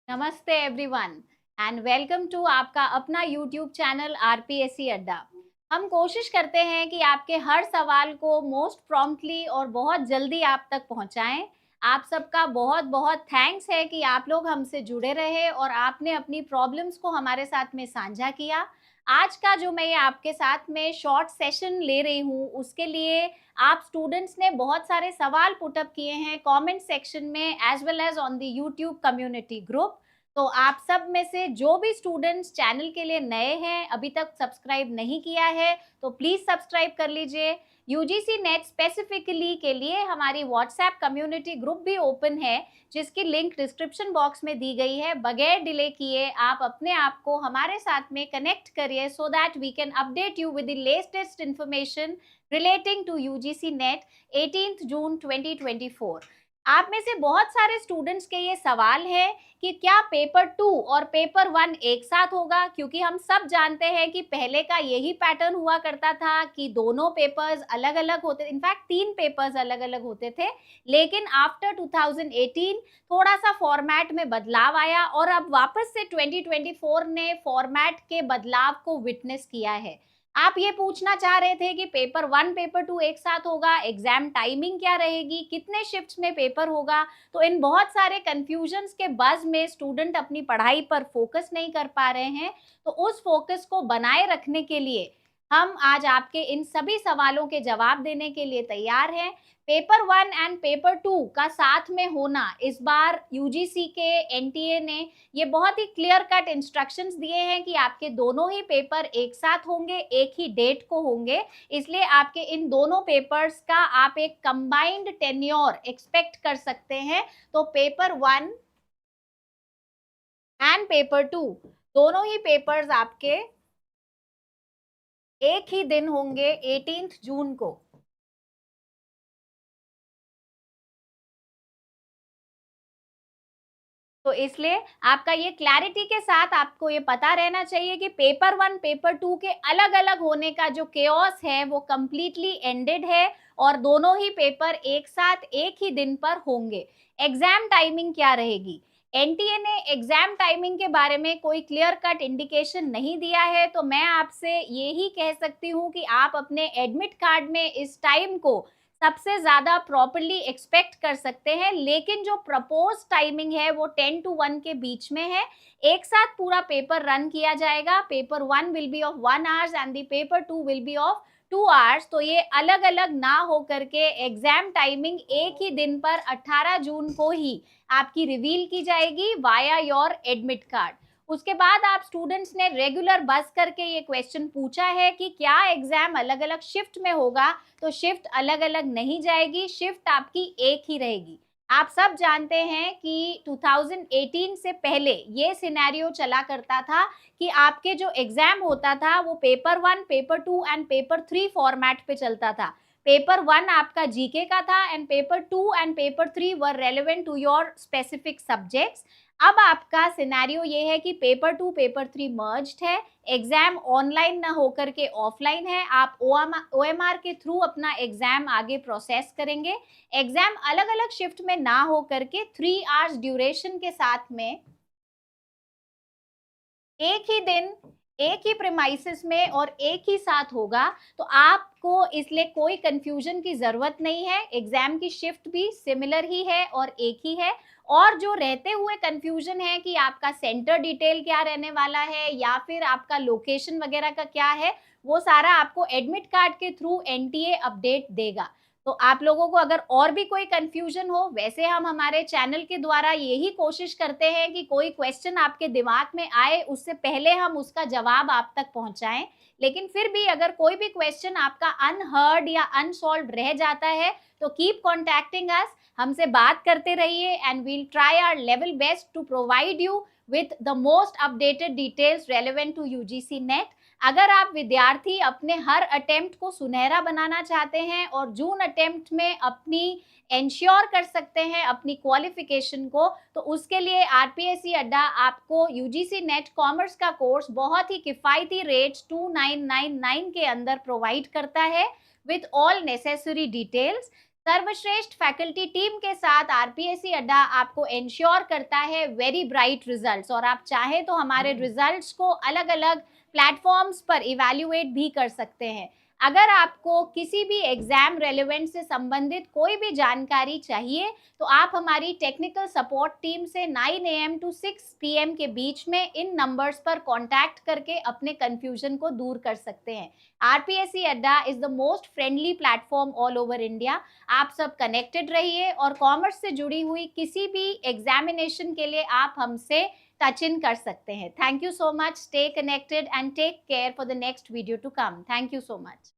नमस्ते everyone and welcome to आपका अपना यूट्यूब चैनल आरपीएससी अड्डा। हम कोशिश करते हैं कि आपके हर सवाल को मोस्ट प्रॉम्प्टली और बहुत जल्दी आप तक पहुंचाएं। आप सबका बहुत बहुत थैंक्स है कि आप लोग हमसे जुड़े रहे और आपने अपनी प्रॉब्लम्स को हमारे साथ में साझा किया। आज का जो मैं ये आपके साथ में शॉर्ट सेशन ले रही हूँ उसके लिए आप स्टूडेंट्स ने बहुत सारे सवाल पुटअप किए हैं कमेंट सेक्शन में as well as on the YouTube community group. तो आप सब में से जो भी स्टूडेंट्स चैनल के लिए नए हैं, अभी तक सब्सक्राइब नहीं किया है, तो प्लीज सब्सक्राइब कर लीजिए। यूजीसी नेट स्पेसिफिकली के लिए हमारी व्हाट्सएप कम्युनिटी ग्रुप भी ओपन है, जिसकी लिंक डिस्क्रिप्शन बॉक्स में दी गई है। बगैर डिले किए आप अपने आप को हमारे साथ में कनेक्ट करिए so that we can update you with the latest information relating to UGC NET 18 June 2024। आप में से बहुत सारे स्टूडेंट्स के ये सवाल है कि क्या पेपर 2 और पेपर 1 एक साथ होगा, क्योंकि हम सब जानते हैं कि पहले का यही पैटर्न हुआ करता था कि दोनों पेपर्स अलग अलग होते, इनफैक्ट 3 पेपर्स अलग अलग होते थे। लेकिन आफ्टर 2018 थोड़ा सा फॉर्मेट में बदलाव आया और अब वापस से 2024 ने फॉर्मेट के बदलाव को विटनेस किया है। आप ये पूछना चाह रहे थे कि पेपर 1 पेपर 2 एक साथ होगा, एग्जाम टाइमिंग क्या रहेगी, कितने शिफ्ट्स में पेपर होगा। तो इन बहुत सारे कंफ्यूजन्स के बज में स्टूडेंट अपनी पढ़ाई पर फोकस नहीं कर पा रहे हैं। तो उस फोकस को बनाए रखने के लिए हम आज आपके इन सभी सवालों के जवाब देने के लिए तैयार हैं। पेपर 1 एंड पेपर 2 का साथ में होना, इस बार यूजीसी के एनटीए ने ये बहुत ही क्लियर कट इंस्ट्रक्शंस दिए हैं कि आपके दोनों ही पेपर एक साथ होंगे, एक ही डेट को होंगे। इसलिए आपके इन दोनों पेपर्स का आप एक कंबाइंड टेन्योर एक्सपेक्ट कर सकते हैं। तो पेपर 1 एंड पेपर 2 दोनों ही पेपर्स आपके एक ही दिन होंगे, 18 जून को। तो इसलिए आपका ये क्लैरिटी के साथ आपको ये पता रहना चाहिए कि पेपर 1 पेपर 2 के अलग अलग होने का जो केओस है वो कंप्लीटली एंडेड है और दोनों ही पेपर एक साथ एक ही दिन पर होंगे। एग्जाम टाइमिंग क्या रहेगी? एनटीए ने एग्जाम टाइमिंग के बारे में कोई क्लियर कट इंडिकेशन नहीं दिया है, तो मैं आपसे ये ही कह सकती हूँ कि आप अपने एडमिट कार्ड में इस टाइम को सबसे ज्यादा प्रॉपरली एक्सपेक्ट कर सकते हैं। लेकिन जो प्रपोज टाइमिंग है वो 10 to 1 के बीच में है। एक साथ पूरा पेपर रन किया जाएगा। Paper 1 will be of 1 hours and the paper 2 will be of 2 hours. तो ये अलग अलग ना हो करके एग्जाम टाइमिंग एक ही दिन पर 18 जून को ही आपकी रिवील की जाएगी वाया योर एडमिट कार्ड। उसके बाद आप स्टूडेंट्स ने रेगुलर बस करके ये क्वेश्चन पूछा है कि क्या एग्जाम अलग अलग शिफ्ट में होगा। तो शिफ्ट अलग अलग नहीं जाएगी, शिफ्ट आपकी एक ही रहेगी। आप सब जानते हैं कि 2018 से पहले ये सिनेरियो चला करता था कि आपके जो एग्जाम होता था वो paper 1 paper 2 and paper 3 format पे चलता था। पेपर 1 आपका जीके का था and paper 2 and paper 3 were relevant to your specific subjects. अब आपका सिनेरियो ये है कि पेपर 2 पेपर 3 मर्ज्ड है, एग्जाम ऑनलाइन ना होकर के ऑफलाइन है। आप ओएमआर के थ्रू अपना एग्जाम आगे प्रोसेस करेंगे। एग्जाम अलग अलग शिफ्ट में ना हो करके 3 आवर्स ड्यूरेशन के साथ में एक ही दिन एक ही प्रेमाइसिस में और एक ही साथ होगा। तो आपको इसलिए कोई कंफ्यूजन की जरूरत नहीं है। एग्जाम की शिफ्ट भी सिमिलर ही है और एक ही है। और जो रहते हुए कंफ्यूजन है कि आपका सेंटर डिटेल क्या रहने वाला है या फिर आपका लोकेशन वगैरह का क्या है, वो सारा आपको एडमिट कार्ड के थ्रू एनटीए अपडेट देगा। तो आप लोगों को अगर और भी कोई कंफ्यूजन हो, वैसे हम हमारे चैनल के द्वारा यही कोशिश करते हैं कि कोई क्वेश्चन आपके दिमाग में आए उससे पहले हम उसका जवाब आप तक पहुंचाएं। लेकिन फिर भी अगर कोई भी क्वेश्चन आपका अनहर्ड या अनसॉल्व रह जाता है तो कीप कॉन्टैक्टिंग अस, हमसे बात करते रहिए and we'll try our level best to provide you with the most updated details relevant to UGC NET. अगर आप विद्यार्थी अपने हर अटेम्प्ट को सुनहरा बनाना चाहते हैं और जून अटेम्प्ट में अपनी इंश्योर कर सकते हैं अपनी क्वालिफिकेशन को, तो उसके लिए आरपीएससी अड्डा आपको यूजीसी नेट कॉमर्स का कोर्स बहुत ही किफ़ायती रेट्स 2999 के अंदर प्रोवाइड करता है विथ ऑल नेसेसरी डिटेल्स। सर्वश्रेष्ठ फैकल्टी टीम के साथ आरपीएससी अड्डा आपको इंश्योर करता है वेरी ब्राइट रिजल्ट्स, और आप चाहे तो हमारे रिजल्ट्स को अलग अलग प्लेटफॉर्म्स पर इवैल्यूएट भी कर सकते हैं। अगर आपको किसी भी एग्जाम रेलेवेंट से संबंधित कोई भी जानकारी चाहिए तो आप हमारी टेक्निकल सपोर्ट टीम से 9 AM to 6 PM के बीच में इन नंबर्स पर कांटेक्ट करके अपने कंफ्यूजन को दूर कर सकते हैं। आरपीएससी अड्डा is the most friendly platform all over India. आप सब कनेक्टेड रहिए और कॉमर्स से जुड़ी हुई किसी भी एग्जामिनेशन के लिए आप हमसे टच इन कर सकते हैं। Thank you so much, stay connected and take care for the next video to come. Thank you so much.